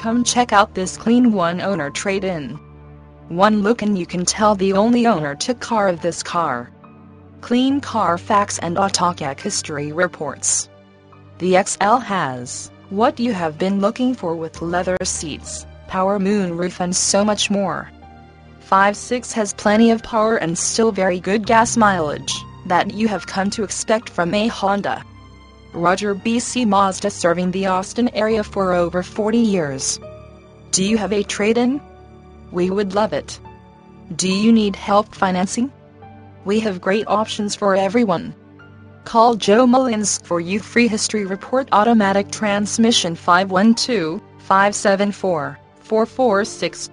Come check out this clean one-owner trade-in. One look and you can tell the only owner took care of this car. Clean Carfax and AutoCheck history reports. The XL has what you have been looking for with leather seats, power moonroof and so much more. 5.6 has plenty of power and still very good gas mileage that you have come to expect from a Honda. Roger BC Mazda, serving the Austin area for over 40 years. Do you have a trade-in? We would love it. Do you need help financing? We have great options for everyone. Call Joe Mullins for your free history report. Automatic transmission 512-574-4462.